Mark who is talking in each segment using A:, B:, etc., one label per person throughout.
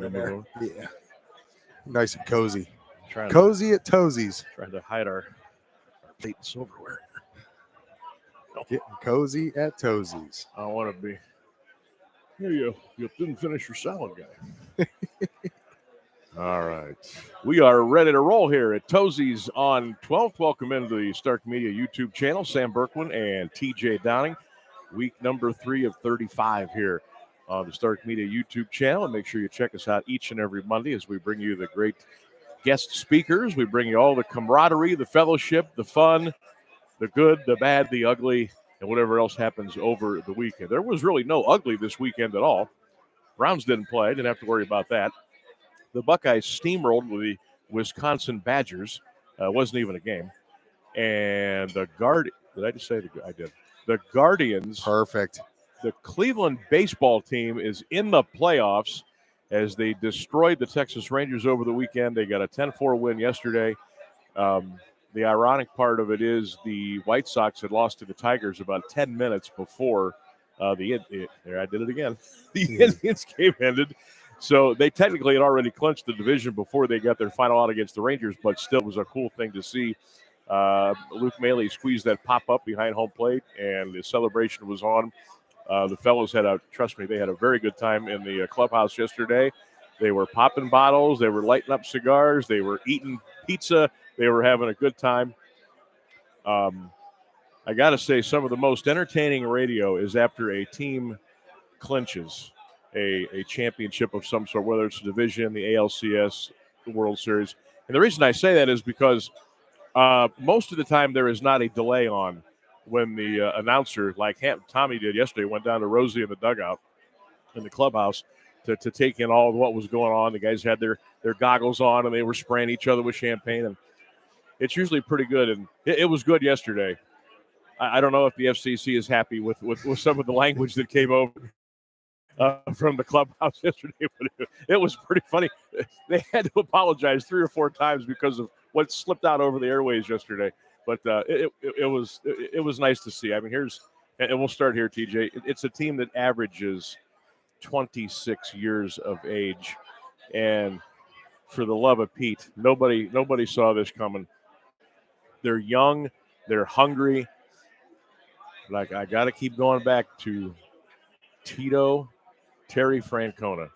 A: in there.
B: Yeah. Nice and cozy.
A: Cozy
B: at Tozzis.
A: Trying to hide our plate and silverware.
B: Getting cozy at Tozzis.
A: I want to be. Here you didn't finish your salad, guy. All right. We are ready to roll here at Tozzis on 12th. Welcome into the Stark Media YouTube channel. Sam Bourquin and TJ Downing. Week number 3 of 35 here on the Stark Media YouTube channel. And make sure you check us out each and every Monday as we bring you the great guest speakers. We bring you all the camaraderie, the fellowship, the fun, the good, the bad, the ugly, and whatever else happens over the weekend. There was really no ugly this weekend at all. Browns didn't play. Didn't have to worry about that. The Buckeyes steamrolled with the Wisconsin Badgers. Wasn't even a game. And the did I just say I did? The Guardians.
B: Perfect.
A: The Cleveland baseball team is in the playoffs as they destroyed the Texas Rangers over the weekend. They got a 10-4 win yesterday. The ironic part of it is the White Sox had lost to the Tigers about 10 minutes before there I did it again. The Indians game ended. So they technically had already clinched the division before they got their final out against the Rangers, but still was a cool thing to see. Luke Maley squeezed that pop-up behind home plate, and the celebration was on. The fellows trust me, they had a very good time in the clubhouse yesterday. They were popping bottles. They were lighting up cigars. They were eating pizza. They were having a good time. I got to say, some of the most entertaining radio is after a team clinches a championship of some sort, whether it's a division, the ALCS, the World Series. And the reason I say that is because most of the time there is not a delay on when the announcer, like Tommy did yesterday, went down to Rosie in the dugout in the clubhouse to take in all of what was going on. The guys had their goggles on, and they were spraying each other with champagne. And it's usually pretty good, and it was good yesterday. I don't know if the FCC is happy with some of the language that came over from the clubhouse yesterday, but it was pretty funny. They had to apologize 3 or 4 times because of what slipped out over the airways yesterday. But it was nice to see. I mean, and we'll start here, TJ. It's a team that averages 26 years of age, and for the love of Pete, nobody saw this coming. They're young, they're hungry. Like, I got to keep going back to Terry Francona.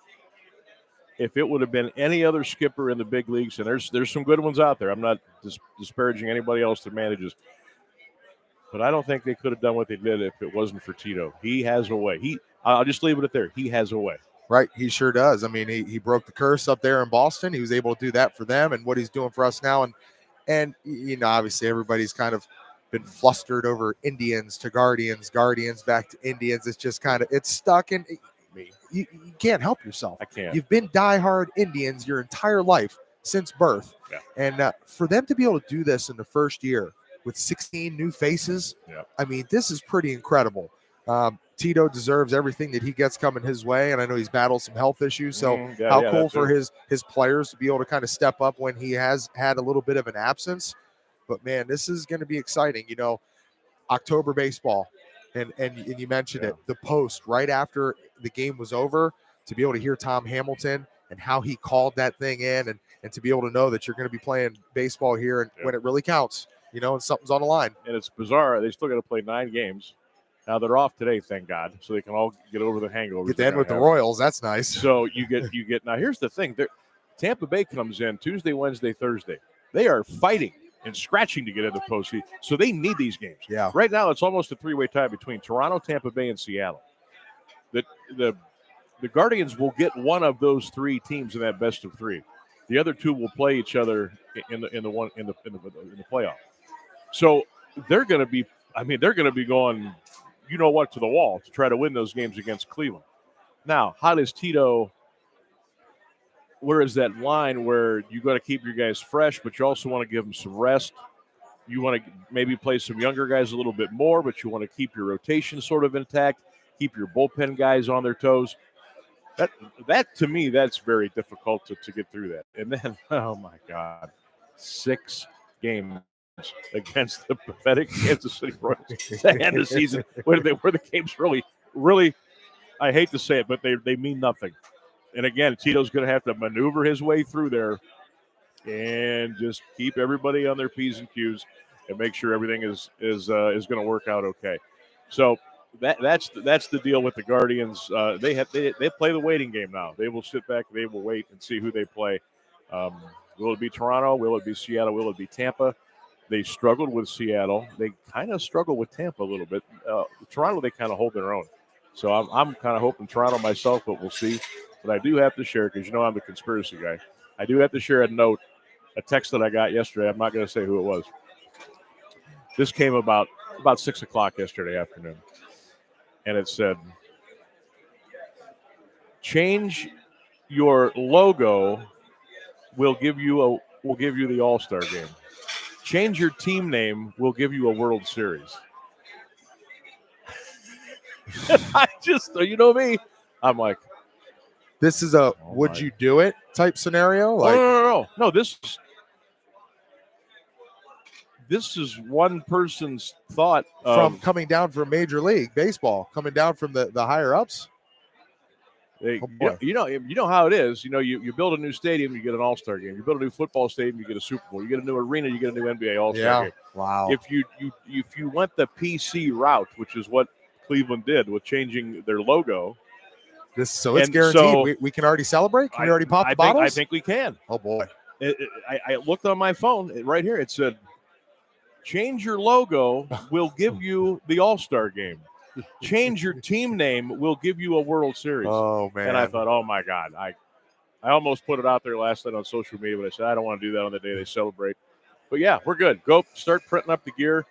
A: If it would have been any other skipper in the big leagues, and there's some good ones out there. I'm not disparaging anybody else that manages. But I don't think they could have done what they did if it wasn't for Tito. He has a way. I'll just leave it at there. He has a way.
B: Right, he sure does. I mean, he broke the curse up there in Boston. He was able to do that for them, and what he's doing for us now. And you know, obviously everybody's kind of been flustered over Indians to Guardians back to Indians. It's just it's stuck in me. You can't help yourself.
A: I can't.
B: You've been diehard Indians your entire life since birth.
A: Yeah.
B: And for them to be able to do this in the first year with 16 new faces,
A: yeah.
B: I mean, this is pretty incredible. Tito deserves everything that he gets coming his way, and I know he's battled some health issues, so how cool for his players to be able to kind of step up when he has had a little bit of an absence. But, man, this is going to be exciting. You know, October baseball, and you mentioned it, the post right after the game was over, to be able to hear Tom Hamilton and how he called that thing in, and to be able to know that you're going to be playing baseball here and when it really counts, you know, and something's on the line.
A: And it's bizarre. They still got to play 9 games. Now, they're off today, thank God, so they can all get over the hangover.
B: Get the end with the Royals. That's nice.
A: So you get. Now, here's the thing. Tampa Bay comes in Tuesday, Wednesday, Thursday. They are fighting and scratching to get into the postseason, so they need these games.
B: Yeah.
A: Right now, it's almost a 3-way tie between Toronto, Tampa Bay, and Seattle. The Guardians will get one of those 3 teams in that best of 3. The other 2 will play each other in the playoff. So they're going to be. I mean, they're going to be going, you know what, to the wall to try to win those games against Cleveland. Now, how does Tito? Where is that line where you got to keep your guys fresh, but you also want to give them some rest? You want to maybe play some younger guys a little bit more, but you want to keep your rotation sort of intact, keep your bullpen guys on their toes. That to me, that's very difficult to get through that. And then, oh my God, 6 games against the pathetic Kansas City Royals to end the season, where the games really, I hate to say it, but they mean nothing. And again, Tito's going to have to maneuver his way through there and just keep everybody on their P's and Q's and make sure everything is going to work out okay. So that's the deal with the Guardians. They play the waiting game now. They will sit back, they will wait and see who they play. Will it be Toronto? Will it be Seattle? Will it be Tampa? They struggled with Seattle. They kind of struggled with Tampa a little bit. Toronto, they kind of hold their own. So I'm kind of hoping Toronto myself, but we'll see. But I do have to share, because I'm the conspiracy guy. I do have to share a text that I got yesterday. I'm not going to say who it was. This came about 6 o'clock yesterday afternoon. And it said, change your logo, we'll give you the All-Star game. Change your team name, we'll give you a World Series. I just, me, I'm like,
B: this is a would you do it type scenario? Like,
A: no. This is one person's thought
B: from coming down from Major League Baseball, coming down from the higher ups.
A: You know how it is. You build a new stadium, you get an All-Star game. You build a new football stadium, you get a Super Bowl. You get a new arena, you get a new NBA All-Star game.
B: Wow.
A: If you went the PC route, which is what Cleveland did with changing their logo.
B: It's guaranteed. So, we can already celebrate? Can we already pop the bottles?
A: I think we can.
B: Oh, boy.
A: I looked on my phone right here. It said, change your logo, we'll give you the All-Star game. Change your team name, we'll give you a World Series.
B: Oh, man.
A: And I thought, oh, my God. I almost put it out there last night on social media, but I said, I don't want to do that on the day they celebrate. But, yeah, we're good. Go start printing up the gear.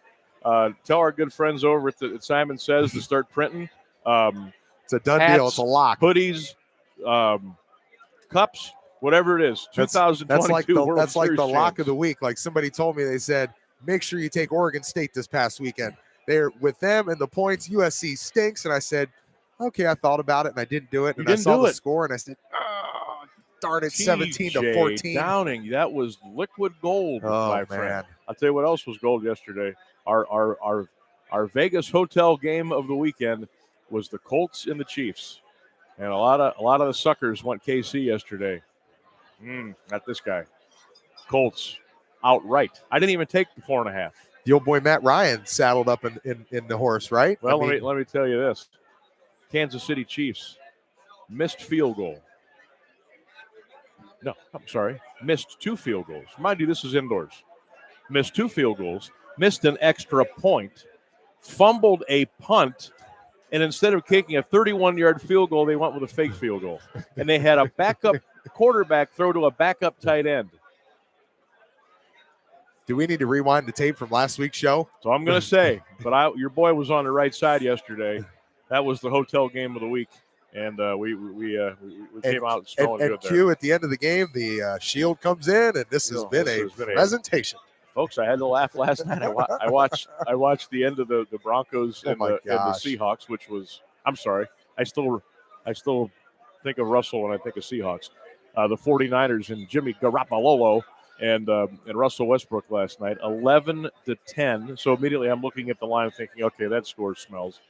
A: Tell our good friends over at Simon Says to start printing.
B: It's a done deal. It's a lock.
A: Hoodies, cups, whatever it is. 2022
B: That's like the lock of the week. Like somebody told me, they said, make sure you take Oregon State this past weekend. They're with them and the points. USC stinks. And I said, okay, I thought about it and I didn't do it. And I saw the score and I said, oh, darn it, 17-14.
A: Downing, that was liquid gold, my friend.
B: Man.
A: I'll tell you what else was gold yesterday. Our Vegas hotel game of the weekend was the Colts and the Chiefs. And a lot of the suckers went KC yesterday. Not this guy. Colts outright. I didn't even take the 4.5.
B: The old boy Matt Ryan saddled up in the horse, right?
A: Well, let me tell you this. Kansas City Chiefs missed field goal. No, I'm sorry. Missed 2 field goals. Mind you, this is indoors. Missed 2 field goals. Missed an extra point. Fumbled a punt. And instead of kicking a 31-yard field goal, they went with a fake field goal. And they had a backup quarterback throw to a backup tight end.
B: Do we need to rewind the tape from last week's show?
A: So I'm going to say, but your boy was on the right side yesterday. That was the hotel game of the week. And we came out smelling good there.
B: Q, at the end of the game, the shield comes in, and this has been a presentation.
A: Folks, I had to laugh last night. I watched the end of the Broncos and the Seahawks, which was, I'm sorry, I still think of Russell when I think of Seahawks. The 49ers and Jimmy Garoppolo and Russell Westbrook last night, 11-10. So immediately I'm looking at the line thinking, okay, that score smells.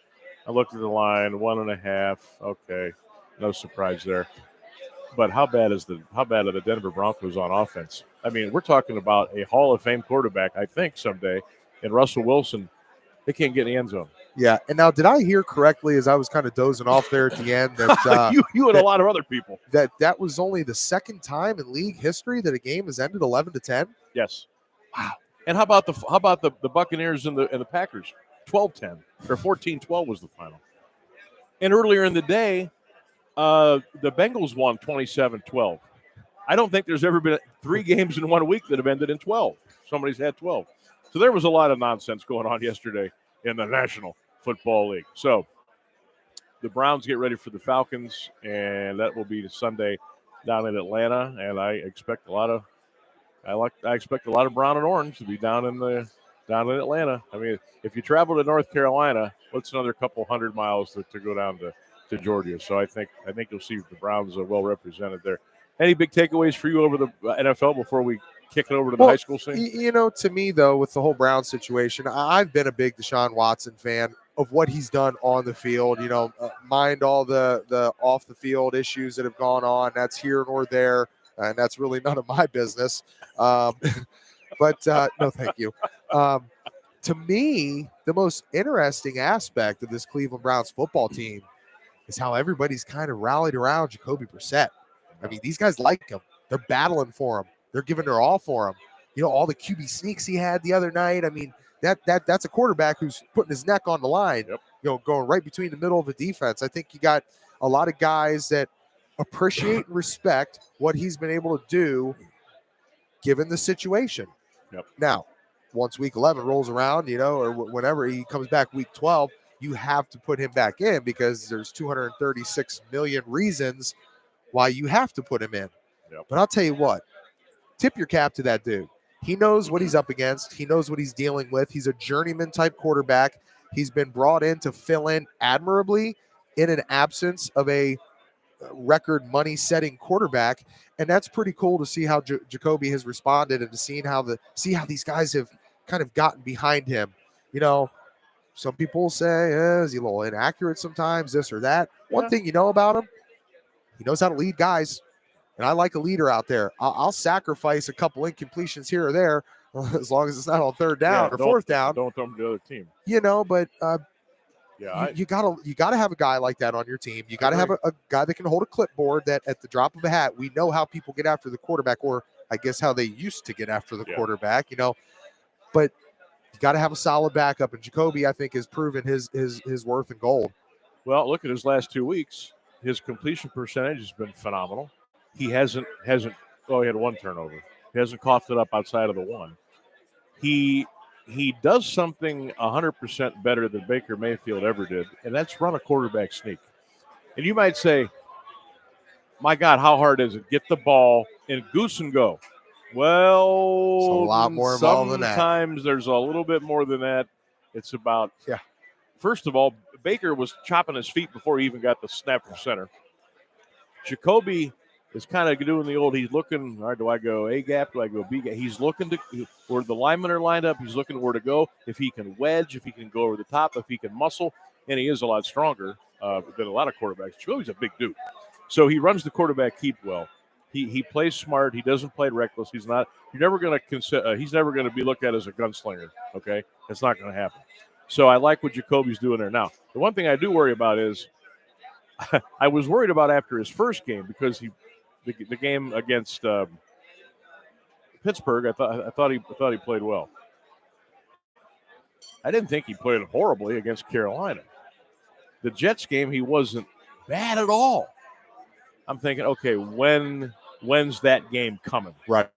A: I looked at the line, 1.5. Okay, no surprise there. But how bad are the Denver Broncos on offense? I mean, we're talking about a Hall of Fame quarterback, I think, someday, and Russell Wilson. They can't get in the end zone.
B: Yeah, and now did I hear correctly as I was kind of dozing off there at the end that
A: you and a lot of other people
B: that was only the second time in league history that a game has ended 11-10?
A: Yes. Wow. And how about the Buccaneers and the Packers? 12-10 or 14-12 was the final. And earlier in the day, the Bengals won 27-12. I don't think there's ever been 3 games in 1 week that have ended in 12. Somebody's had 12. So there was a lot of nonsense going on yesterday in the National Football League. So the Browns get ready for the Falcons, and that will be Sunday down in Atlanta. And I expect a lot of brown and orange to be down in Atlanta. I mean, if you travel to North Carolina, what's another couple hundred miles to go down to Georgia? So I think you'll see the Browns are well represented there. Any big takeaways for you over the NFL before we kick it over to the high school scene?
B: To me, though, with the whole Brown situation, I've been a big Deshaun Watson fan of what he's done on the field. Mind all the off the field issues that have gone on. That's here nor there, and that's really none of my business. But no, thank you. To me, the most interesting aspect of this Cleveland Browns football team is how everybody's kind of rallied around Jacoby Brissett. I mean, these guys like him. They're battling for him. They're giving their all for him. All the QB sneaks he had the other night. I mean, that's a quarterback who's putting his neck on the line, going right between the middle of the defense. I think you got a lot of guys that appreciate and respect what he's been able to do given the situation. Now, once week 11 rolls around, or whenever he comes back week 12, you have to put him back in because there's 236 million reasons why you have to put him in. But I'll tell you what, tip your cap to that dude. He knows what he's up against. He knows what he's dealing with. He's a journeyman type quarterback. He's been brought in to fill in admirably in an absence of a record money setting quarterback. And that's pretty cool to see how Jacoby has responded and to see how these guys have kind of gotten behind him. Some people say, is he a little inaccurate sometimes, this or that. One thing about him, he knows how to lead guys. And I like a leader out there. I'll sacrifice a couple incompletions here or there as long as it's not on third down or fourth down.
A: Don't throw them to the other team.
B: But you gotta have a guy like that on your team. You gotta have a guy that can hold a clipboard that at the drop of a hat, we know how people get after the quarterback, or I guess how they used to get after the quarterback, But you got to have a solid backup, and Jacoby, I think, has proven his worth in gold.
A: Well, look at his last 2 weeks. His completion percentage has been phenomenal. He hasn't. He had one turnover. He hasn't coughed it up outside of the one. He does something 100% better than Baker Mayfield ever did, and that's run a quarterback sneak. And you might say, my God, how hard is it? Get the ball and goose and go. Well,
B: it's a lot more involved than that.
A: Sometimes there's a little bit more than that. It's about, first of all, Baker was chopping his feet before he even got the snap from center. Jacoby is kind of doing the old, he's looking, all right, do I go A gap, do I go B gap? He's looking to where the linemen are lined up. He's looking where to go, if he can wedge, if he can go over the top, if he can muscle, and he is a lot stronger than a lot of quarterbacks. Jacoby's a big dude. So he runs the quarterback keep well. He plays smart. He doesn't play reckless. He's never going to be looked at as a gunslinger, okay? That's not going to happen. So I like what Jacoby's doing there. Now, the one thing I do worry about is I was worried about after his first game because the game against Pittsburgh, I thought he played well. I didn't think he played horribly against Carolina. The Jets game, he wasn't bad at all. I'm thinking, okay, when's that game coming?
B: Right.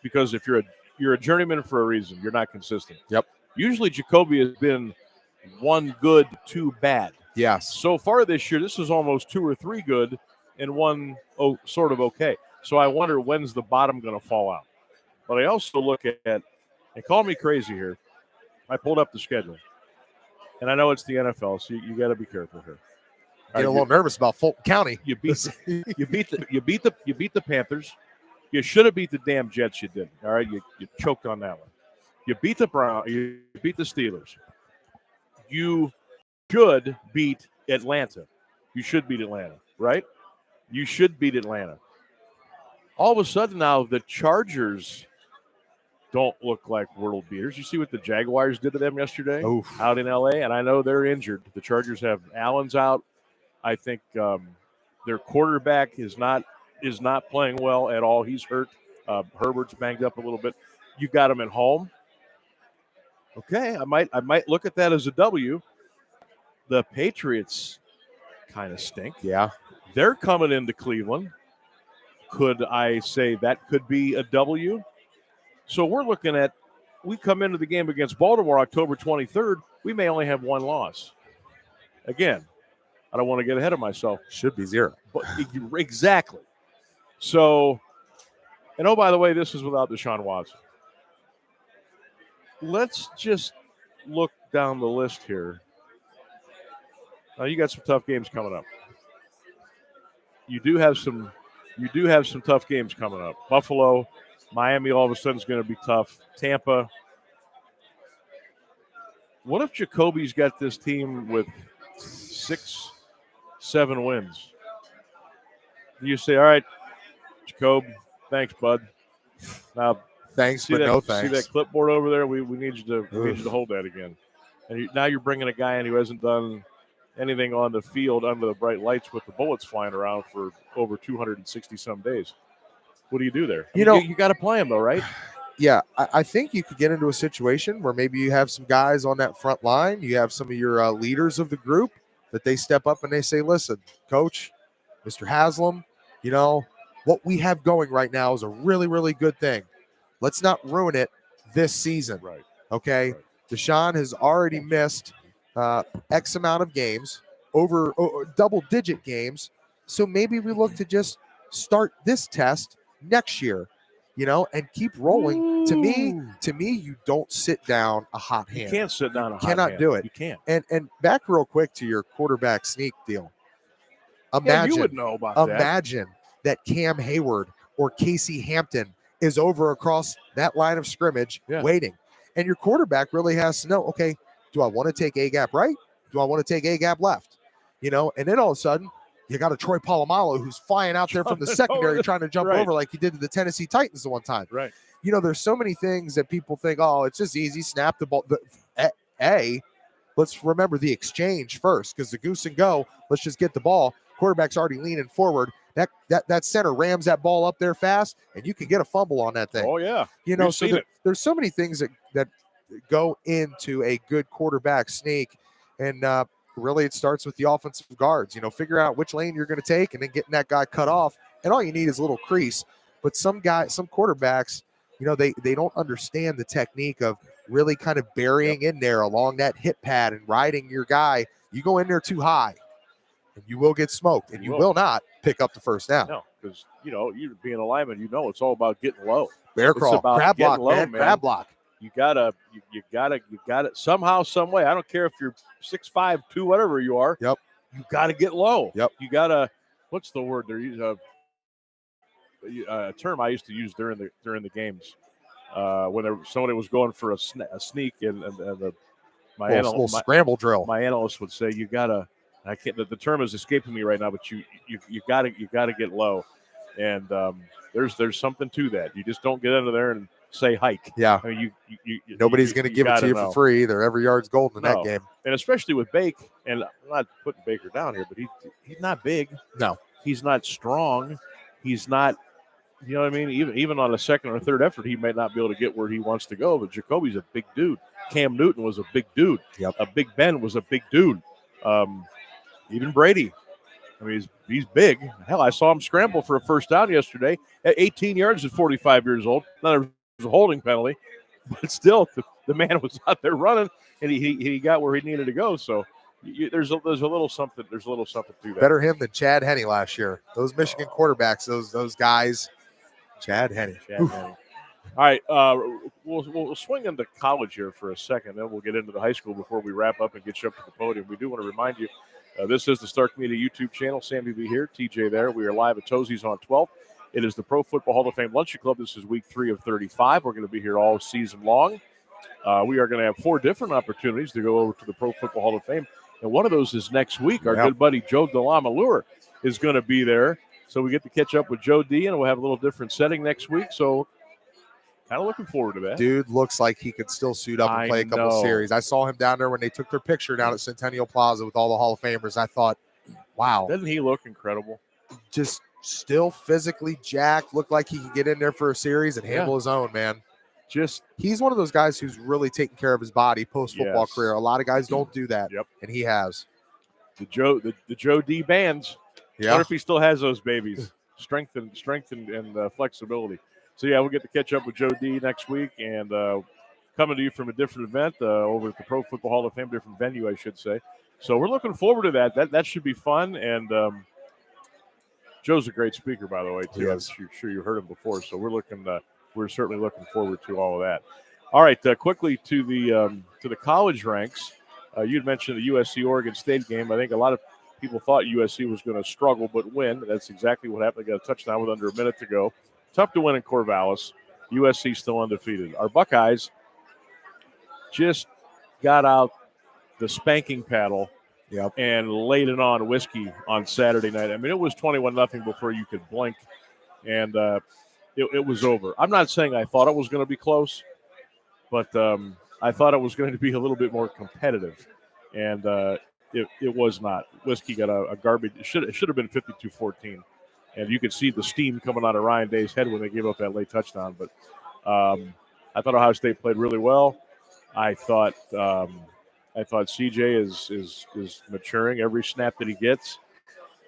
A: Because if you're a journeyman for a reason, you're not consistent.
B: Yep.
A: Usually Jacoby has been one good, two bad.
B: Yes.
A: So far this year, this is almost 2 or 3 good and one sort of okay. So I wonder when's the bottom going to fall out. But I also look at, and call me crazy here, I pulled up the schedule. And I know it's the NFL, so you got to be careful here.
B: Get a little nervous about Fulton County.
A: You beat the Panthers. You should have beat the damn Jets. You didn't. All right, you choked on that one. You beat the Browns. You beat the Steelers. You should beat Atlanta. You should beat Atlanta, right? You should beat Atlanta. All of a sudden now the Chargers don't look like world beaters. You see what the Jaguars did to them yesterday out in L.A., and I know they're injured. The Chargers have Allen's out. I think their quarterback is not playing well at all. He's hurt. Herbert's banged up a little bit. You got him at home. Okay, I might look at that as a W. The Patriots kind of stink.
B: Yeah.
A: They're coming into Cleveland. Could I say that could be a W? So we're looking at, we come into the game against Baltimore October 23rd, we may only have one loss. Again, I don't want to get ahead of myself.
B: Should be 0.
A: But exactly. So, and oh, by the way, this is without Deshaun Watson. Let's just look down the list here. Now, you got some tough games coming up. You do have some tough games coming up. Buffalo, Miami all of a sudden is going to be tough. Tampa. What if Jacoby's got this team with 6, 7 wins? You say, all right, Jacob, thanks, bud. Now,
B: thanks, but no thanks.
A: See that clipboard over there? We need you to hold that again. And now you're bringing a guy in who hasn't done anything on the field under the bright lights with the bullets flying around for over 260 some days. What do you do there? You got to play him though, right?
B: Yeah, I think you could get into a situation where maybe you have some guys on that front line. You have some of your leaders of the group that they step up and they say, listen, Coach, Mr. Haslam, what we have going right now is a really, really good thing. Let's not ruin it this season.
A: Right.
B: Okay? Right. Deshaun has already missed X amount of games, over double-digit games. So maybe we look to just start this test next year, and keep rolling. Ooh. To me, you don't sit down a hot hand.
A: You can't sit down a hot hand.
B: Cannot do it.
A: You can't.
B: And back real quick to your quarterback sneak deal. Imagine,
A: you would know about that.
B: Imagine that Cam Hayward or Casey Hampton is over across that line of scrimmage waiting. And your quarterback really has to know, okay, do I want to take A-gap right? Do I want to take A-gap left? And then all of a sudden, you got a Troy Polamalu who's flying out there from the secondary trying to jump over like he did to the Tennessee Titans the one time.
A: Right.
B: There's so many things that people think, oh, it's just easy, snap the ball. Let's remember the exchange first, because the goose and go, let's just get the ball. Quarterback's already leaning forward. That center rams that ball up there fast, and you can get a fumble on that thing.
A: Oh, yeah.
B: There's so many things that go into a good quarterback sneak, and really it starts with the offensive guards. Figure out which lane you're going to take and then getting that guy cut off, and all you need is a little crease. But some quarterbacks, they don't understand the technique of really kind of burying in there along that hit pad and riding your guy. You go in there too high, and you will get smoked, and you will not pick up the first down.
A: No, because, you being a lineman, it's all about getting low.
B: Bear crawl, crab block, low, man. Crab block.
A: You gotta somehow, some way. I don't care if you're 6'5", 2", whatever you are.
B: Yep.
A: You gotta get low.
B: Yep.
A: You gotta. What's the word there? A term I used to use during the games when somebody was going for a sneak and my
B: little scramble drill.
A: My analyst would say you gotta. I can't. The term is escaping me right now, but you gotta get low, and there's something to that. You just don't get under there and say hike.
B: Yeah.
A: I mean,
B: nobody's going to give it to you for free either. Every yard's golden in that game.
A: And especially with Bake, and I'm not putting Baker down here, but he's not big.
B: No.
A: He's not strong. He's not, you know what I mean? Even on a second or third effort, he may not be able to get where he wants to go, but Jacoby's a big dude. Cam Newton was a big dude.
B: Yep.
A: A Big Ben was a big dude. Even Brady. I mean, he's big. Hell, I saw him scramble for a first down yesterday at 18 yards at 45 years old. Now, there was a holding penalty, but still, the man was out there running, and he got where he needed to go. So there's a little something. There's a little something to that.
B: Better him than Chad Henne last year. Those Michigan quarterbacks, those guys. Chad Henne.
A: All right, we'll swing into college here for a second, then we'll get into the high school before we wrap up and get you up to the podium. We do want to remind you, this is the Star Community YouTube channel. Sammy B here, TJ there. We are live at Tozzis on 12th. It is the Pro Football Hall of Fame Luncheon Club. This is week 3 of 35. We're going to be here all season long. We are going to have 4 different opportunities to go over to the Pro Football Hall of Fame, and one of those is next week. Our good buddy Joe DeLamalure is going to be there, so we get to catch up with Joe D, and we'll have a little different setting next week. So kind of looking forward to that.
B: Dude looks like he could still suit up and play a couple series. I saw him down there when they took their picture down at Centennial Plaza with all the Hall of Famers. I thought, wow.
A: Doesn't he look incredible?
B: Just still physically jacked, looked like he could get in there for a series and handle his own, man. He's one of those guys who's really taking care of his body post-football career. A lot of guys don't do that, and he has.
A: The Joe D bands. I wonder if he still has those babies. Strength and flexibility. So, we'll get to catch up with Joe D next week, and coming to you from a different event over at the Pro Football Hall of Fame, different venue, I should say. So we're looking forward to that. That should be fun, and Joe's a great speaker, by the way, too. I'm sure you heard him before. So we're certainly looking forward to all of that. All right, quickly to the college ranks. You'd mentioned the USC-Oregon State game. I think a lot of people thought USC was going to struggle but win. That's exactly what happened. They got a touchdown with under a minute to go. Tough to win in Corvallis. USC still undefeated. Our Buckeyes got out the spanking paddle
B: Yep.
A: and laid it on Whiskey on Saturday night. I mean, it was 21-0 before you could blink, and it was over. I'm not saying I thought it was going to be close, but I thought it was going to be a little bit more competitive, and it was not. Whiskey got a garbage. It should have been 52-14, and you could see the steam coming out of Ryan Day's head when they gave up that late touchdown. But I thought Ohio State played really well. I thought CJ is maturing every snap that he gets.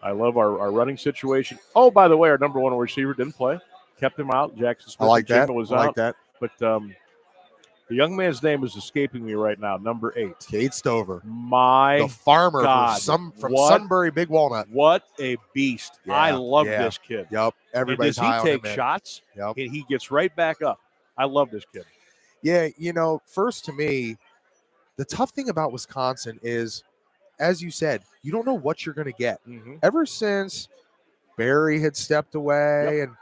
A: I love our running situation. Oh, by the way, our number one receiver didn't play. Kept him out. Jackson Smith was out.
B: I like that.
A: But the young man's name is escaping me right now. Number 8.
B: Cade Stover.
A: The
B: farmer
A: God.
B: from Sunbury Big Walnut.
A: What a beast.
B: Yeah,
A: I love this kid.
B: Yep. Everybody's high on him.
A: Does he take shots?
B: Yep.
A: And he gets right back up. I love this kid.
B: Yeah, first to me, the tough thing about Wisconsin is, as you said, you don't know what you're going to get.
A: Mm-hmm.
B: Ever since Barry had stepped away and,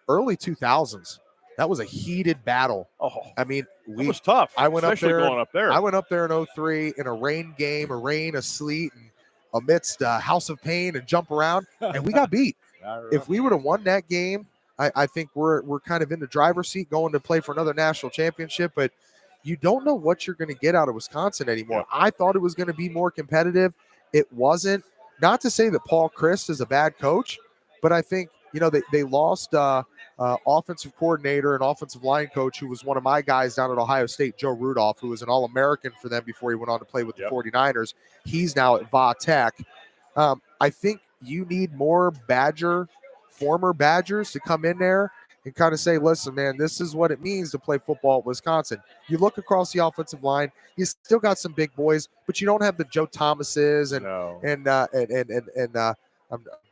B: early 2000s, that was a heated battle.
A: Oh,
B: I mean,
A: it was tough.
B: I went
A: especially
B: up there.
A: Going up there.
B: I went up there in 2003 in a rain game, a sleet, and amidst a house of pain and jump around, and we got beat. If we would have won that game, I think we're kind of in the driver's seat going to play for another national championship, but you don't know what you're going to get out of Wisconsin anymore.
A: Yeah.
B: I thought it was going to be more competitive. It wasn't. Not to say that Paul Chryst is a bad coach, but I think, they lost offensive coordinator and offensive line coach who was one of my guys down at Ohio State, Joe Rudolph, who was an All-American for them before he went on to play with the 49ers. He's now at Va Tech. I think you need more former Badgers to come in there and kind of say, listen, man, this is what it means to play football at Wisconsin. You look across the offensive line, you still got some big boys, but you don't have the Joe Thomases and I'm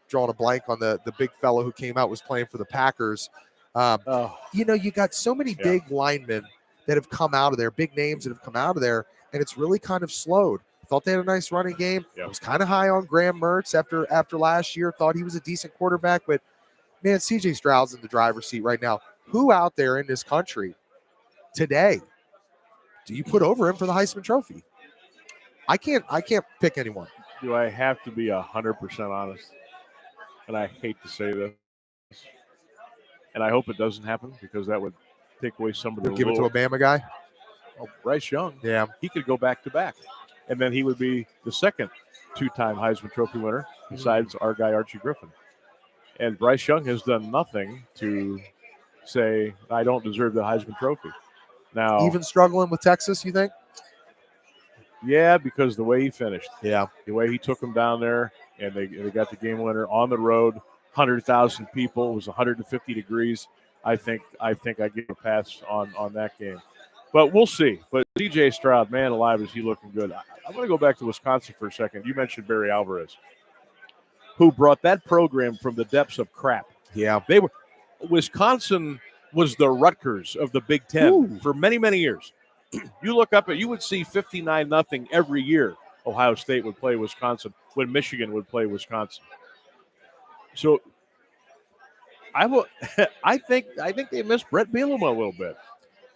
B: drawing a blank on the big fellow who came out, was playing for the Packers. You got so many big linemen that have come out of there, big names that have come out of there, and it's really kind of slowed. Thought they had a nice running game. I was kind of high on Graham Mertz after last year. Thought he was a decent quarterback, but man, CJ Stroud's in the driver's seat right now. Who out there in this country today do you put over him for the Heisman Trophy? I can't pick anyone.
A: Do I have to be 100% honest? And I hate to say this, and I hope it doesn't happen because that would take away some of the.
B: Give it to a Bama guy.
A: Oh, Bryce Young.
B: Yeah,
A: he could go back to back, and then he would be the second 2-time Heisman Trophy winner besides our guy Archie Griffin. And Bryce Young has done nothing to say I don't deserve the Heisman Trophy. Now,
B: even struggling with Texas, you think?
A: Yeah, because the way he finished.
B: Yeah,
A: the way he took them down there. And they got the game winner on the road, 100,000 people. It was 150 degrees. I think I give a pass on that game. But we'll see. But CJ Stroud, man alive, is he looking good. I'm going to go back to Wisconsin for a second. You mentioned Barry Alvarez, who brought that program from the depths of crap.
B: Yeah.
A: Wisconsin was the Rutgers of the Big Ten for many, many years. You look up you would see 59-0 every year. Ohio State would play Wisconsin when Michigan would play Wisconsin. So I think they missed Brett Bielema a little bit.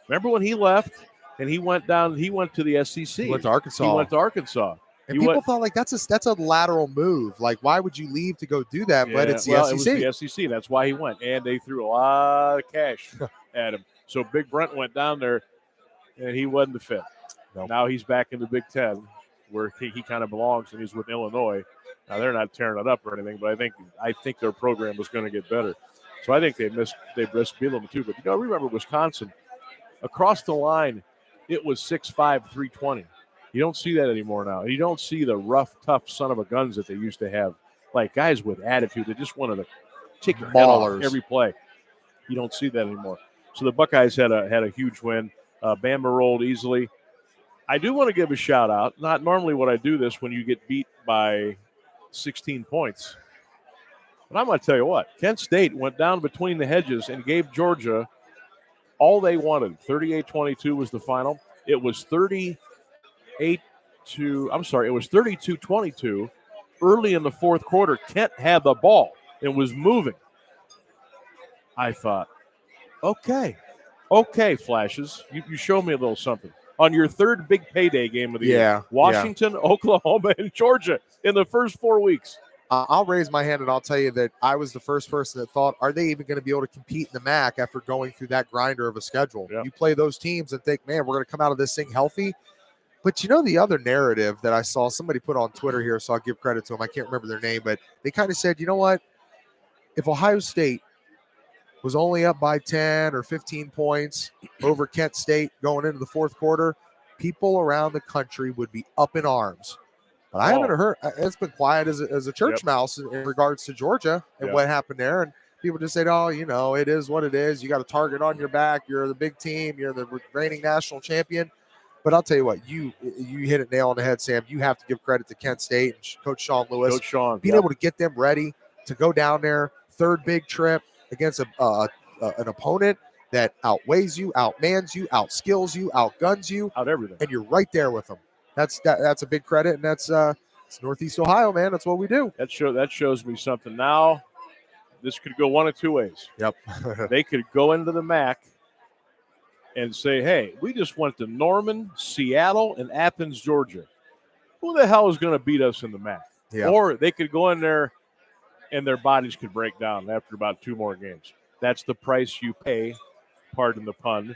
A: Remember when he left and he went to the SEC.
B: He went to Arkansas. And people thought like that's a lateral move. Like, why would you leave to go do that? But it's the SEC.
A: It was the SEC. That's why he went. And they threw a lot of cash at him. So Big Brent went down there and he wasn't the fit.
B: Nope.
A: Now he's back in the Big Ten, where he kind of belongs, and he's with Illinois. Now they're not tearing it up or anything, but I think their program was going to get better. So I think they missed Bielema too. But remember Wisconsin, across the line, it was 6'5", 320. You don't see that anymore now. You don't see the rough, tough son of a guns that they used to have, like guys with attitude that just wanted to kick your head off every play. You don't see that anymore. So the Buckeyes had a huge win. Bama rolled easily. I do want to give a shout out. Not normally would I do this when you get beat by 16 points. But I'm going to tell you what. Kent State went down between the hedges and gave Georgia all they wanted. 38-22 was the final. It was 32-22 early in the fourth quarter. Kent had the ball and was moving. I thought, okay, flashes. You show me a little something. on your third big payday game of the year. Washington, Oklahoma, and Georgia in the first 4 weeks.
B: I'll raise my hand and I'll tell you that I was the first person that thought, are they even going to be able to compete in the MAC after going through that grinder of a schedule? Yep. You play those teams and think, man, we're going to come out of this thing healthy. But you know, the other narrative that I saw somebody put on Twitter here, so I'll give credit to them. I can't remember their name, but they kind of said, you know what? If Ohio State was only up by 10 or 15 points over Kent State going into the fourth quarter, people around the country would be up in arms. But I haven't heard. It's been quiet as a church mouse in regards to Georgia and what happened there. And people just said, oh, you know, it is what it is. You got a target on your back. You're the big team. You're the reigning national champion. But I'll tell you what, you hit it nail on the head, Sam. You have to give credit to Kent State and Coach Sean Lewis. Being able to get them ready to go down there, third big trip against an opponent that outweighs you, outmans you, outskills you, outguns you.
A: Out everything.
B: And you're right there with them. That's a big credit, and that's it's Northeast Ohio, man. That's what we do.
A: That shows me something. Now, this could go one of two ways.
B: Yep.
A: They could go into the MAC and say, hey, we just went to Norman, Seattle, and Athens, Georgia. Who the hell is going to beat us in the MAC?
B: Yep.
A: Or they could go in there and their bodies could break down after about 2 more games. That's the price you pay, pardon the pun,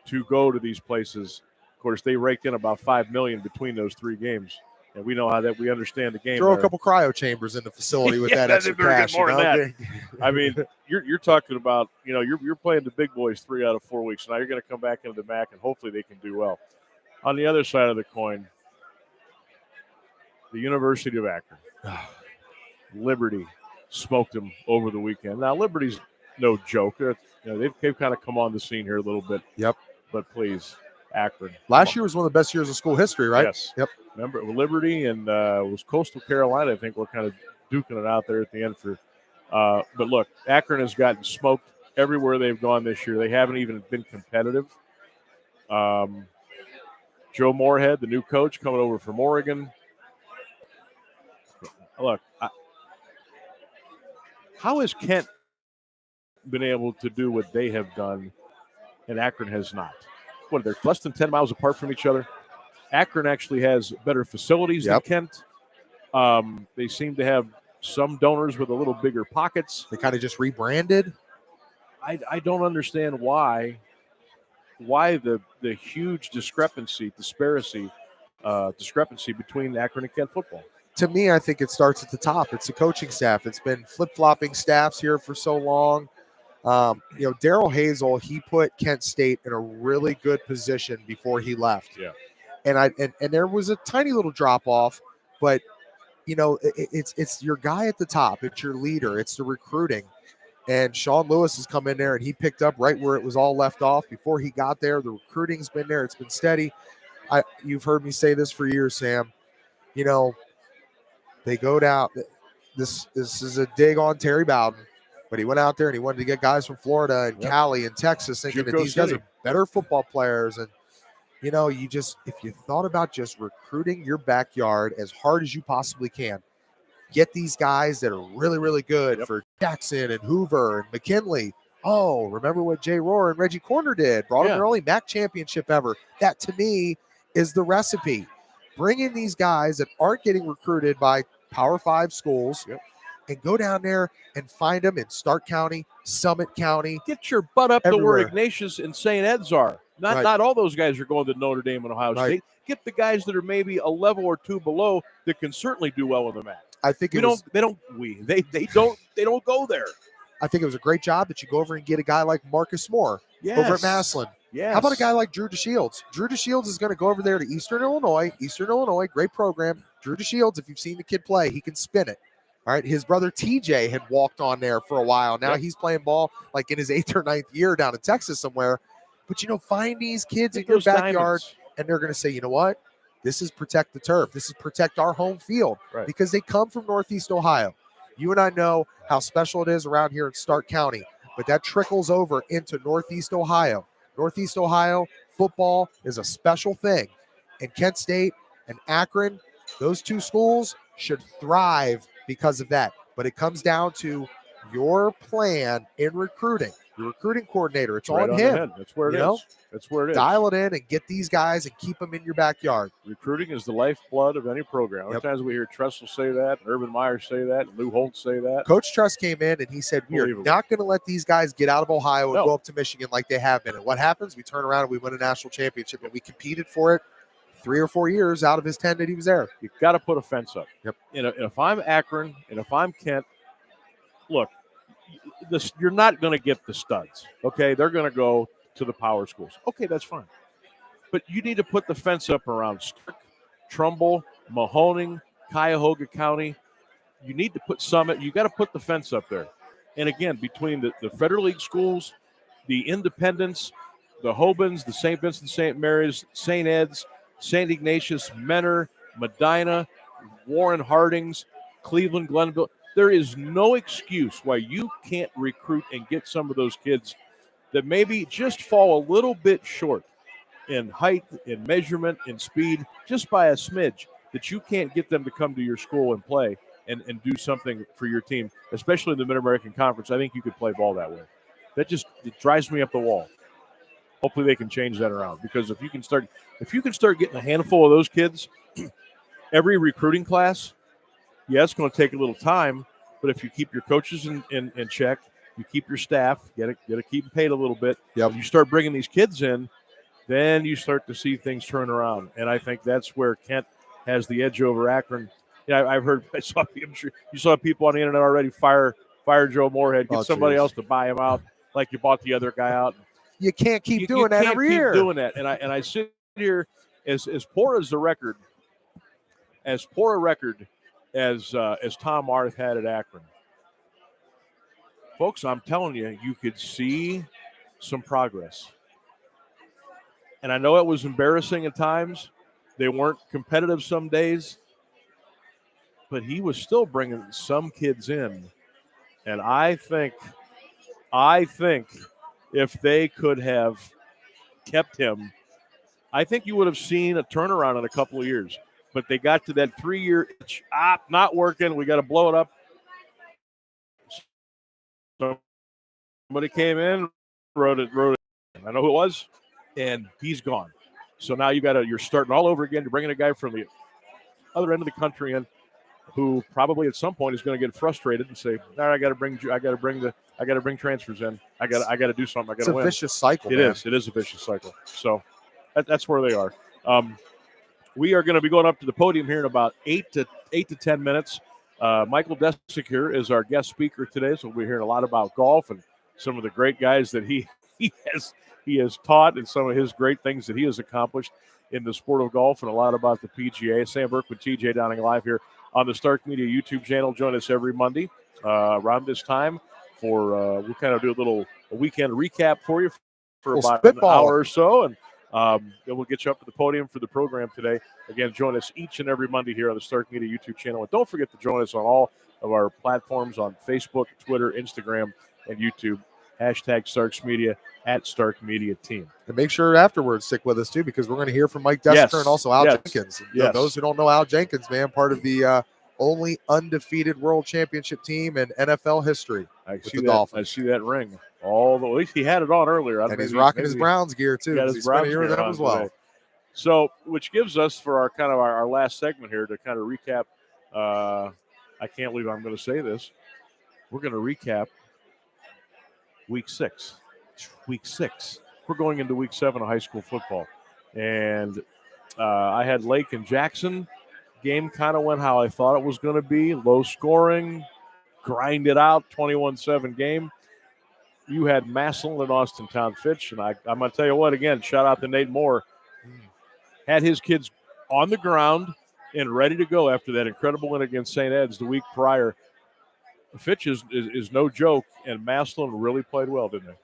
A: to go to these places. Of course, they raked in about $5 million between those 3 games, and we know how that we understand the game.
B: Throw a couple cryo chambers in the facility with that extra cash.
A: More than that. I mean, you're talking about, you know, you're playing the big boys 3 out of 4 weeks. Now you're going to come back into the MAC, and hopefully they can do well. On the other side of the coin, the University of Akron, Liberty smoked them over the weekend. Now Liberty's no joke. You know, they've kind of come on the scene here a little bit.
B: Yep.
A: But please. Akron.
B: Last year was one of the best years of school history, right?
A: Yes.
B: Yep.
A: Remember, Liberty and it was Coastal Carolina, I think, were kind of duking it out there at the end for. But look, Akron has gotten smoked everywhere they've gone this year. They haven't even been competitive. Joe Moorhead, the new coach, coming over from Oregon. Look, how has Kent been able to do what they have done and Akron has not? What, they're less than 10 miles apart from each other. Akron actually has better facilities than Kent. They seem to have some donors with a little bigger pockets.
B: They kind of just rebranded.
A: I don't understand why the huge discrepancy between Akron and Kent football.
B: To me, I think it starts at the top. It's the coaching staff. It's been flip-flopping staffs here for so long. Daryl Hazel, he put Kent State in a really good position before he left.
A: Yeah.
B: And there was a tiny little drop off, but it's your guy at the top. It's your leader. It's the recruiting. And Sean Lewis has come in there and he picked up right where it was all left off before he got there. The recruiting's been there. It's been steady. You've heard me say this for years, Sam. They go down. This is a dig on Terry Bowden. But he went out there and he wanted to get guys from Florida and Cali and Texas, thinking that these guys are better football players. And, if you thought about just recruiting your backyard as hard as you possibly can, get these guys that are really, really good for Jackson and Hoover and McKinley. Oh, remember what Jay Rohr and Reggie Corner did? Brought them their only MAC championship ever. That, to me, is the recipe. Bring in these guys that aren't getting recruited by Power 5 schools. And go down there and find them in Stark County, Summit County.
A: Get your butt up
B: everywhere.
A: To where Ignatius and St. Ed's are. Not all those guys are going to Notre Dame and Ohio State. Get the guys that are maybe a level or 2 below that can certainly do well in the MAC.
B: I think
A: they don't go there.
B: I think it was a great job that you go over and get a guy like Marcus Moore over at Massillon.
A: Yes.
B: How about a guy like Drew DeShields? Drew DeShields is going to go over there to Eastern Illinois, great program. Drew DeShields, if you've seen the kid play, he can spin it. All right, his brother TJ had walked on there for a while. Now he's playing ball like in his 8th or 9th year down in Texas somewhere. But, find these kids in your backyard, and they're going to say, you know what? This is protect the turf. This is protect our home field because they come from Northeast Ohio. You and I know how special it is around here in Stark County, but that trickles over into Northeast Ohio. Northeast Ohio football is a special thing. And Kent State and Akron, those 2 schools should thrive because of that. But it comes down to your plan in recruiting. your recruiting coordinator. It's
A: right
B: on him.
A: That's where it is. That's where it is.
B: Dial it in and get these guys and keep them in your backyard.
A: Recruiting is the lifeblood of any program. Sometimes we hear Tressel say that, Urban Meyer say that, and Lou Holt say that.
B: Coach Truss came in and he said, we are not going to let these guys get out of Ohio and go up to Michigan like they have been. And what happens? We turn around and we win a national championship, and we competed for it 3 or 4 years out of his 10 that he was there.
A: You've got to put a fence up.
B: Yep.
A: And if I'm Akron and if I'm Kent, look, you're not going to get the studs, okay? They're going to go to the power schools. Okay, that's fine. But you need to put the fence up around Stark, Trumbull, Mahoning, Cuyahoga County. You need to put Summit. You got to put the fence up there. And again, between the Federal League schools, the Independents, the Hobans, the St. Vincent St. Mary's, St. Ed's, St. Ignatius, Mentor, Medina, Warren Hardings, Cleveland, Glenville. There is no excuse why you can't recruit and get some of those kids that maybe just fall a little bit short in height, in measurement, in speed, just by a smidge, that you can't get them to come to your school and play and do something for your team, especially in the Mid-American Conference. I think you could play ball that way. It drives me up the wall. Hopefully they can change that around, because if you can start getting a handful of those kids every recruiting class, yeah, it's going to take a little time, but if you keep your coaches in check, you keep your staff, you got to keep them paid a little bit.
B: Yep.
A: When you start bringing these kids in, then you start to see things turn around. And I think that's where Kent has the edge over Akron. Yeah, you saw people on the internet already fire Joe Moorhead, get somebody else to buy him out like you bought the other guy out.
B: You can't keep doing that every year.
A: Doing that. And I sit here as poor a record as Tom Arth had at Akron. Folks, I'm telling you, you could see some progress. And I know it was embarrassing at times. They weren't competitive some days. But he was still bringing some kids in. And I think if they could have kept him, I think you would have seen a turnaround in a couple of years. But they got to that 3-year itch. Not working. We got to blow it up. Somebody came in, wrote it. I know who it was, and he's gone. So now you're starting all over again. You're bringing a guy from the other end of the country in, who probably at some point is going to get frustrated and say, "All right, I got to bring transfers in. I got to do something. I got to win."
B: It's a vicious cycle.
A: It is a vicious cycle. So that's where they are. We are going to be going up to the podium here in about 8 to 10 minutes. Michael Desick here is our guest speaker today, so we're hearing a lot about golf and some of the great guys that he has taught and some of his great things that he has accomplished in the sport of golf, and a lot about the PGA. Sam Bourquin and TJ Downing live here on the Stark Media YouTube channel. Join us every Monday around this time for we'll kind of do a weekend recap for you for about an hour or so, and then we'll get you up to the podium for the program today. Again, join us each and every Monday here on the Stark Media YouTube channel. And don't forget to join us on all of our platforms on Facebook, Twitter, Instagram, and YouTube. #Starks Media @Stark Media Team.
B: And make sure afterwards stick with us, too, because we're going to hear from Mike Desicker and also Al Jenkins. Those who don't know Al Jenkins, man, part of the only undefeated world championship team in NFL history with the Dolphins.
A: I see that ring. At least he had it on earlier.
B: And he's rocking his Browns gear, too.
A: He's spent a year with them
B: as well.
A: Today. So, which gives us, for our last segment here, to kind of recap. I can't believe I'm going to say this. We're going to recap Week 6. We're going into Week 7 of high school football. And I had Lake and Jackson. Game kind of went how I thought it was going to be. Low scoring, grind it out, 21-7 game. You had Massillon and Austintown Fitch. And I'm going to tell you what, again, shout out to Nate Moore. Had his kids on the ground and ready to go after that incredible win against St. Ed's the week prior. Fitch is no joke, and Massillon really played well, didn't they?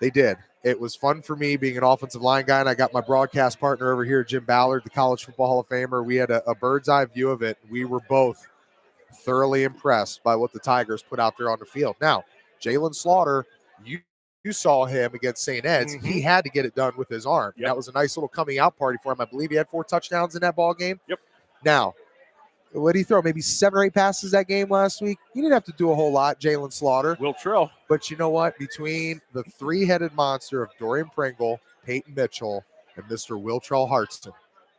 B: They did. It was fun for me being an offensive line guy, and I got my broadcast partner over here, Jim Ballard, the College Football Hall of Famer. We had a bird's eye view of it. We were both thoroughly impressed by what the Tigers put out there on the field. Now, Jalen Slaughter, you saw him against St. Ed's. Mm-hmm. He had to get it done with his arm. Yep. That was a nice little coming out party for him. I believe he had 4 touchdowns in that ball game.
A: Yep.
B: Now, what did he throw? Maybe 7 or 8 passes that game last week. He didn't have to do a whole lot, Jalen Slaughter.
A: Will Trill.
B: But you know what? Between the three-headed monster of Dorian Pringle, Peyton Mitchell, and Mr. Wiltrell Hartston,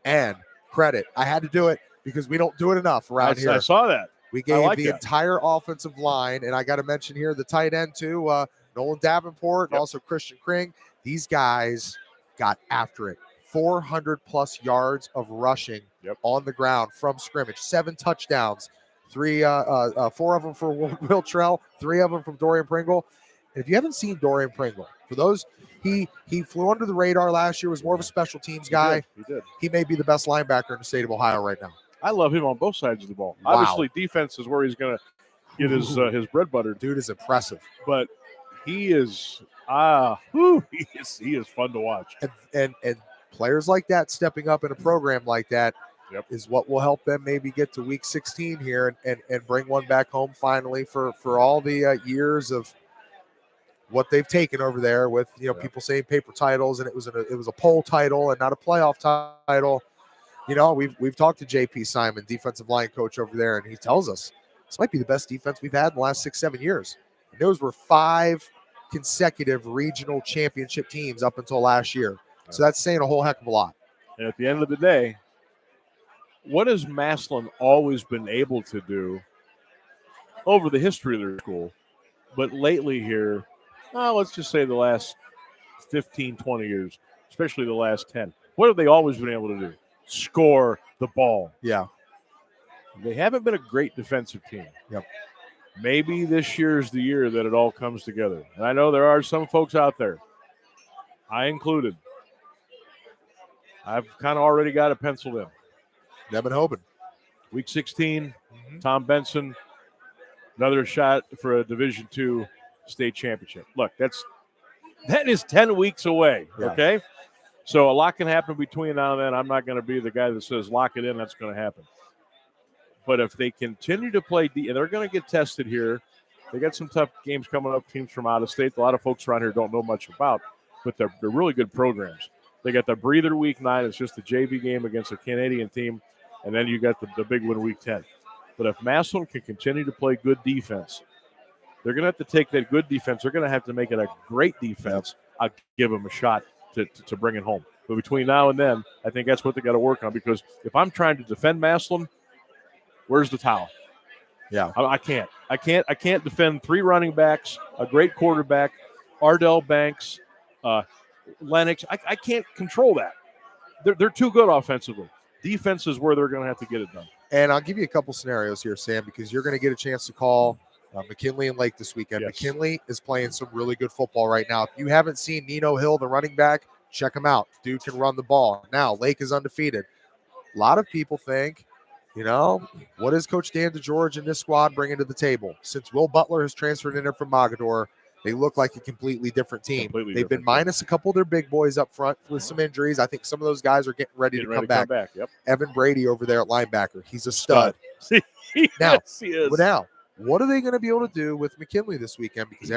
B: and credit, I had to do it because we don't do it enough around here.
A: I saw that.
B: We gave the entire offensive line, and I got to mention here the tight end too, Nolan Davenport, and also Christian Kring. These guys got after it. 400-plus yards of rushing on the ground from scrimmage. 7 touchdowns. 4 of them for Will Trell, 3 of them from Dorian Pringle. And if you haven't seen Dorian Pringle, for those, he flew under the radar last year, was more of a special teams guy.
A: He did.
B: He may be the best linebacker in the state of Ohio right now.
A: I love him on both sides of the ball.
B: Wow.
A: Obviously, defense is where he's going to get his bread buttered.
B: Dude is impressive.
A: But he is he is fun to watch.
B: And players like that stepping up in a program like that is what will help them maybe get to week 16 here and bring one back home finally for all the years of what they've taken over there with people saying paper titles, and it was a poll title and not a playoff title. We've talked to JP Simon, defensive line coach over there, and he tells us this might be the best defense we've had in the last 6-7 years. And those were 5 consecutive regional championship teams up until last year. So that's saying a whole heck of a lot.
A: And at the end of the day, what has Massillon always been able to do over the history of their school, but lately here, let's just say the last 15, 20 years, especially the last 10, what have they always been able to do? Score the ball.
B: Yeah.
A: They haven't been a great defensive team.
B: Yep.
A: Maybe this year's the year that it all comes together. And I know there are some folks out there, I included. I've kind of already got it penciled in.
B: They've been hoping.
A: Week 16, Tom Benson, another shot for a Division II state championship. Look, that is 10 weeks away, okay? So a lot can happen between now and then. I'm not going to be the guy that says lock it in. That's going to happen. But if they continue to play, and they're going to get tested here. They got some tough games coming up, teams from out of state. A lot of folks around here don't know much about, but they're really good programs. They got the breather week 9. It's just a JV game against a Canadian team. And then you got the big one week 10. But if Massillon can continue to play good defense, they're going to have to take that good defense. They're going to have to make it a great defense. I'll give them a shot to bring it home. But between now and then, I think that's what they got to work on, because if I'm trying to defend Massillon, where's the towel?
B: Yeah.
A: I can't defend 3 running backs, a great quarterback, Ardell Banks, Lennox. I can't control that. They're too good offensively. Defense is where they're going to have to get it done.
B: And I'll give you a couple scenarios here, Sam, because you're going to get a chance to call McKinley and Lake this weekend. Yes. McKinley is playing some really good football right now. If you haven't seen Nino Hill, the running back, check him out. Dude can run the ball. Now, Lake is undefeated. A lot of people think, what is Coach Dan DeGeorge and this squad bringing to the table? Since Will Butler has transferred in there from Mogador, they look like a completely different team. They've been minus a couple of their big boys up front with some injuries. I think some of those guys are getting ready to come back.
A: Yep.
B: Evan Brady over there at linebacker. He's a stud.
A: Yes, he is.
B: But now, what are they going to be able to do with McKinley this weekend? Because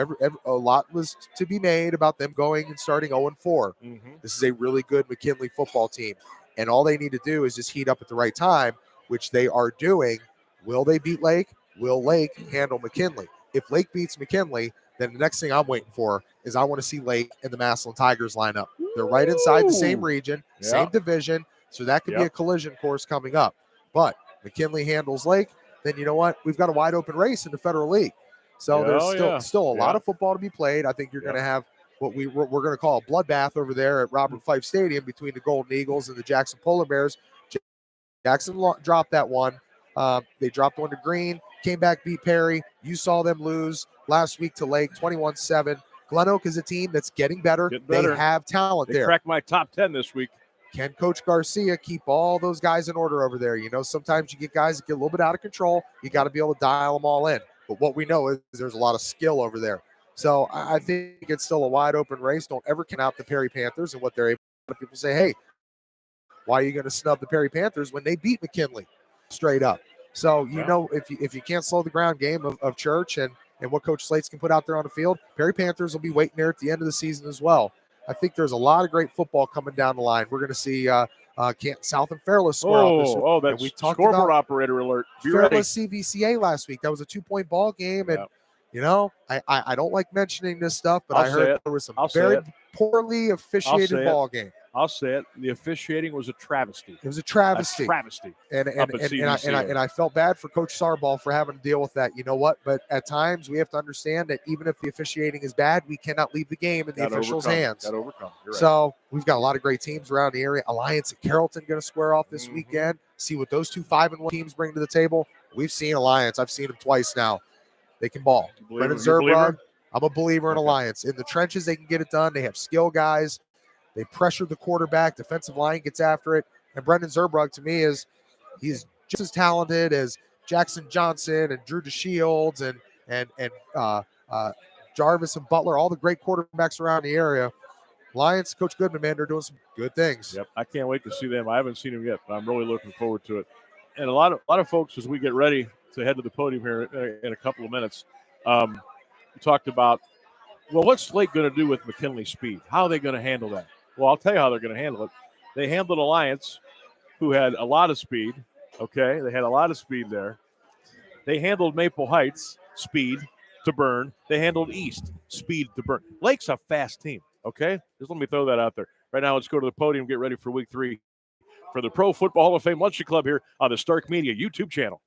B: a lot was to be made about them going and starting 0-4. Mm-hmm. This is a really good McKinley football team. And all they need to do is just heat up at the right time, which they are doing. Will they beat Lake? Will Lake handle McKinley? If Lake beats McKinley, then the next thing I'm waiting for is I want to see Lake and the Massillon Tigers line up. They're right inside the same region, same division, so that could be a collision course coming up. But McKinley handles Lake, then you know what? We've got a wide open race in the Federal League. So there's still a lot of football to be played. I think you're going to have what we're going to call a bloodbath over there at Robert Fife Stadium between the Golden Eagles and the Jackson Polar Bears. Jackson dropped that one. They dropped one to Green, came back, beat Perry. You saw them lose last week to Lake, 21-7. Glen Oak is a team that's getting better. They have talent there.
A: They cracked my top 10 this week.
B: Can Coach Garcia keep all those guys in order over there? Sometimes you get guys that get a little bit out of control. You got to be able to dial them all in. But what we know is there's a lot of skill over there. So I think it's still a wide open race. Don't ever count out the Perry Panthers and what they're able to. People say, hey, why are you going to snub the Perry Panthers when they beat McKinley straight up? So, if you can't slow the ground game of Church and what Coach Slates can put out there on the field, Perry Panthers will be waiting there at the end of the season as well. I think there's a lot of great football coming down the line. We're going to see Canton South and Fairless square off this week.
A: Oh, that's
B: we talked
A: scoreboard
B: about
A: operator alert. Be
B: Fairless CVCA last week. That was a 2-point ball game. And, I don't like mentioning this stuff, but I heard there was some very poorly officiated ball game.
A: I'll say it. The officiating was a travesty.
B: It was a travesty. And I felt bad for Coach Sarball for having to deal with that. You know what? But at times we have to understand that even if the officiating is bad, we cannot leave the game in the officials' hands.
A: Got to overcome. You're right.
B: So we've got a lot of great teams around the area. Alliance and Carrollton going to square off this weekend. See what those two 5-1 teams bring to the table. We've seen Alliance. I've seen them twice now. They can ball. Brendan Zerbrug, I'm a believer in Alliance. In the trenches, they can get it done. They have skill guys. They pressure the quarterback. Defensive line gets after it. And Brendan Zerbrug, to me, he's just as talented as Jackson Johnson and Drew DeShields and Jarvis and Butler, all the great quarterbacks around the area. Alliance, Coach Goodman, man, they're doing some good things.
A: Yep, I can't wait to see them. I haven't seen them yet, but I'm really looking forward to it. And a lot of folks, as we get ready to head to the podium here in a couple of minutes, we talked about, well, what's Lake going to do with McKinley Speed? How are they going to handle that? Well, I'll tell you how they're going to handle it. They handled Alliance, who had a lot of speed, okay? They had a lot of speed there. They handled Maple Heights, speed to burn. They handled East, speed to burn. Lake's a fast team, okay? Just let me throw that out there. Right now, let's go to the podium, get ready for week 3 for the Pro Football Hall of Fame Luncheon Club here on the Stark Media YouTube channel.